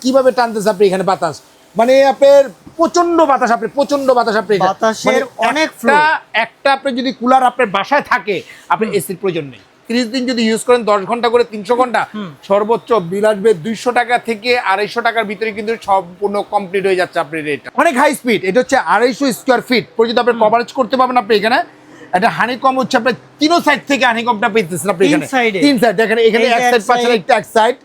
কিভাবে টানতেছে আপনি এখানে বাতাস, মানে আপনার প্রচন্ড বাতাস, বাতাসের অনেক ফ্লো। একটা আপনি যদি কুলার আপনার বাসায় থাকে, আপনি এসির প্রয়োজন নেই। 30 দিন যদি ইউজ করেন, 10 ঘন্টা করে 300 ঘন্টা, সর্বোচ্চ বিল আসবে 200 টাকা থেকে 250 টাকার ভিতরে কিন্তু সম্পূর্ণ কমপ্লিট হয়ে যাচ্ছে আপনার রেটটা। অনেক হাই স্পিড, এটা হচ্ছে 250 স্কোয়ার ফিট পর্যন্ত আপনি কভারেজ করতে পারবেন। আপনি এখানে একটা হানিকম হচ্ছে আপনার তিনো সাইড থেকে হানিকমটা পেতেছেন আপনি এখানে। তিন সাইড দেখেন, এখানে এক সাইড পাচ্ছেন, একটা এক সাইড,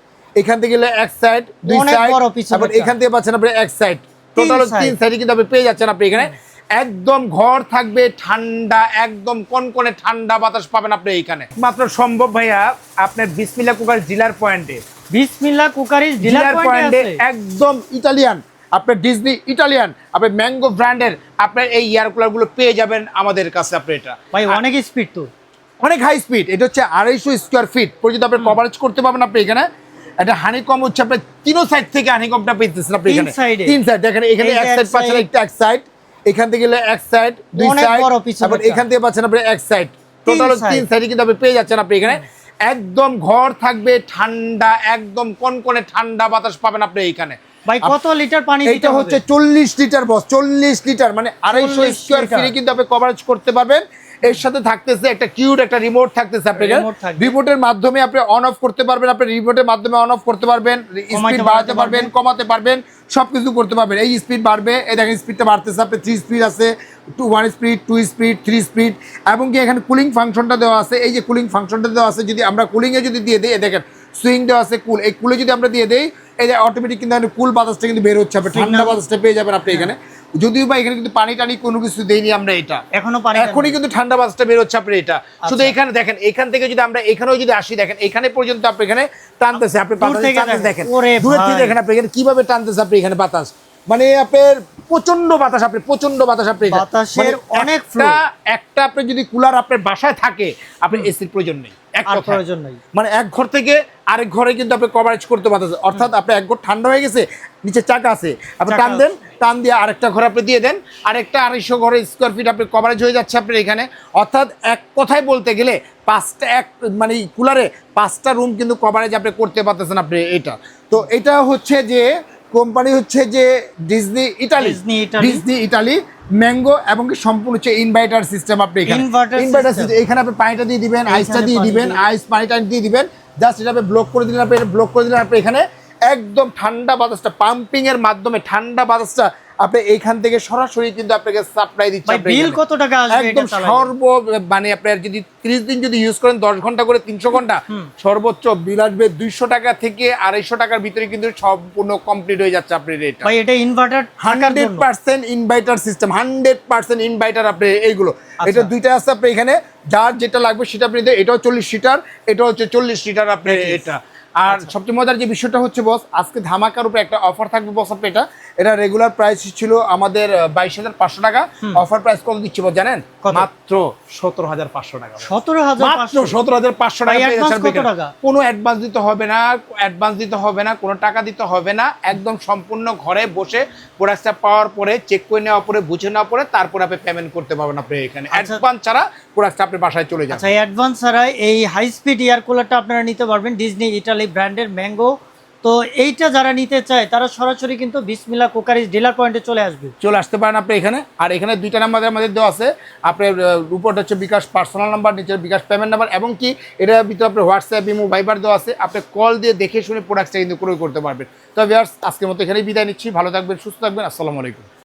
এখান থেকে গেলে এক সাইড, দুই সাইড, আবার এখান থেকে পাচ্ছেন আপনি এক সাইড, টোটাল 3 সাইডে কিন্তু আপনি পেয়ে যাচ্ছেন। আপনি এখানে একদম ঘর থাকবে ঠান্ডা, একদম কনকনে ঠান্ডা বাতাস পাবেন আপনি এইখানে। মাত্র সম্ভব ভাইয়া আপনার বিসমিল্লাহ কুকারিজ ডিলার পয়েন্টে, বিসমিল্লাহ কুকারিজ ডিলার পয়েন্টে একদম ইটালিয়ান, আপনার ডিজনি ইটালিয়ান, আপনি ম্যাঙ্গো ব্র্যান্ডের আপনার এই এয়ার কুলার গুলো পেয়ে যাবেন আমাদের কাছে। আপনি এটা ভাই অনেক স্পিড, তো অনেক হাই স্পিড, এটা হচ্ছে 250 স্কোয়ার ফিট পর্যন্ত আপনি কভারেজ করতে পারবেন। আপনি এখানে একটা হানিকম হচ্ছে আপনার তিনো সাইড থেকে হানিকমটা পেতেছেন আপনি এখানে। তিন সাইড দেখেন, এখানে এক সাইড পাচ্ছেন, একটা এক সাইড, এখান থেকে গেলে এক সাইড, দুই সাইড, আবার এখান থেকে পাচ্ছেন আপনি এক সাইড, টোটাল 3 সাইডে কিন্তু আপনি পেয়ে যাচ্ছেন। আপনি এখানে একদম ঘর থাকবে ঠান্ডা, একদম কনকনে ঠান্ডা বাতাস পাবেন আপনি এইখানে। ভাই কত লিটার পানি দিতে হবে? এটা হচ্ছে 40 লিটার বস, 40 লিটার, মানে 250 স্কয়ার ফিটে কিন্তু আপনি কভারেজ করতে পারবেন। এর সাথে থাকতেছে একটা কিউট একটা রিমোট থাকতেছে আপনার। রিমোটের মাধ্যমে আপনি অন অফ করতে পারবেন, আপনি রিমোটের মাধ্যমে অন অফ করতে পারবেন, স্পিড বাড়াতে পারবেন, কমাতে পারবেন, সবকিছু করতে পারবেন। এই স্পিড বাড়বে, এই দেখেন স্পিডটা বাড়তেছে, আপনি 3 স্পিড আছে, 1 স্পিড, 2 স্পিড, 3 স্পিড, এবং কি এখানে কুলিং ফাংশনটা দেওয়া আছে। এই যে কুলিং ফাংশনটা দেওয়া আছে, যদি আমরা কুলিং এ যদি দিয়ে দিই, দেখেন সুইং দেওয়া আছে, কুল, এই কুলে যদি আমরা দিয়ে দেই, এই যে অটোমেটিক কিন্তু কুল বাতাসটা কিন্তু বের হচ্ছে, আপনি ঠান্ডা বাতাসটা পেয়ে যাবেন আপনি এখানে। যদিও বা এখানে কিন্তু পানি টানি কোনো কিছু দেইনি আমরা, এটা এখনই কিন্তু ঠান্ডা বাতাসটা বের হচ্ছে আপনি এটা। শুধু এখানে দেখেন, এখান থেকে যদি আমরা এখানেও যদি আসি, দেখেন এখানে পর্যন্ত আপনি এখানে টানতেছে, আপনি বাতাস দেখেন, দূরে থেকে দেখেন আপনি এখানে কিভাবে টানতেছে আপনি এখানে বাতাস, মানে আপনার প্রচন্ড বাতাস, আপনি বাতাসের অনেক ফ্লো। একটা আপনি যদি কুলার আপনার বাসায় থাকে, আপনি এসির প্রয়োজন নেই, মানে এক ঘর থেকে আরেক ঘরে কিন্তু আপনি কভারেজ করতে পারতেছেন। অর্থাৎ আপনি এক ঘর ঠান্ডা হয়ে গেছে, নিচে চাকা আছে, আপনি টান দেন, টান দিয়ে আরেকটা ঘর আপনি দিয়ে দেন, আরেকটা 250 ঘরের স্কোয়ার ফিট আপনি কভারেজ হয়ে যাচ্ছে আপনার এখানে। অর্থাৎ এক কথায় বলতে গেলে 5টা মানে কুলারে 5টা রুম কিন্তু কভারেজ আপনি করতে পারতেছেন আপনি এটা। তো এটা হচ্ছে যে কোম্পানি হচ্ছে যে ডিজনি ইটালি ম্যাঙ্গো, এবং কি সম্পূর্ণ হচ্ছে ইনভার্টার সিস্টেম। আপনি এখানে ইনভার্টার সিস্টেম, এখানে আপনি পানিটা দিয়ে দিবেন, আইসটা দিয়ে দিবেন, আইস পানিটা দিয়ে দিবেন, জাস্ট এটা আপনি ব্লক করে দিলেন, আপনি এটা ব্লক করে দিলেন, আপনি এখানে একদম ঠান্ডা বাতাসটা পাম্পিং এর মাধ্যমে ঠান্ডা বাতাসটা আপনি এইখান থেকে সরাসরি কিন্তু আপনাকে সাপ্লাই দিচ্ছে। বিল কত টাকা আসবে একদম মানে আপনার যদি 30 দিন যদি ইউজ করেন, 10 ঘন্টা করে 300 ঘন্টা, সর্বোচ্চ বিল আসবে 200 টাকা থেকে 250 টাকার ভিতরে কিন্তু সম্পূর্ণ কমপ্লিট হয়ে যাচ্ছে আপনার রেট। ভাই এটা ইনভার্টার 100% ইনভার্টার সিস্টেম, 100% ইনভার্টার আপনি এইগুলো। এটা দুইটা আছে আপনি এখানে, যার যেটা লাগবে সেটা আপনি দেন। এটাও 40 লিটার, এটা হচ্ছে 40 লিটার আপনি এটা। আর সবচেয়ে মজার যে বিষয়টা হচ্ছে বস, আজকে ধামাকার উপরে একটা অফার থাকবে বস। আপনি এটা রেগুলার প্রাইস ছিল আমাদের 22,500 টাকা, অফার প্রাইস কত দিচ্ছি বস জানেন? মাত্র 17,500 টাকা। 17,500 টাকা। কোনো অ্যাডভান্স দিতে হবে না, কোনো টাকা দিতে হবে না, একদম সম্পূর্ণ ঘরে বসে প্রোডাক্টটা পাওয়ার পরে, চেক করে নেওয়ার পরে, বুঝে নেওয়ার পরে তারপর আপনি পেমেন্ট করতে পারবেন। আপনি এখানে অ্যাডভান্স ছাড়া প্রোডাক্টটা আপনি বাসায় চলে যাবে। আচ্ছা, অ্যাডভান্স ছাড়া এই হাই স্পিড এয়ার কুলারটা আপনারা নিতে পারবেন ডিজনি ইটালি ব্র্যান্ডের ম্যাঙ্গো। তো এইটা যারা নিতে চায় তারা সরাসরি কিন্তু বিসমিল্লাহ কুকারিজ ডিলার পয়েন্টে চলে আসতে পারেন আপনি এখানে। আর এখানে 2টা নাম্বার আমাদের দেওয়া আছে, আপনার উপরটা হচ্ছে বিকাশ পার্সোনাল নাম্বার, নিচের বিকাশ পেমেন্ট নাম্বার, এবং কি এটার ভিতরে আপনার হোয়াটসঅ্যাপ, ইমো, ভাইবার দেওয়া আছে। আপনি কল দিয়ে দেখে শুনে প্রোডাক্টটা কিন্তু ক্রয় করতে পারবেন। তো ভিউয়ার্স, আজকের মতো এখানেই বিদায় নিচ্ছি। ভালো থাকবেন, সুস্থ থাকবেন, আসসালামু আলাইকুম।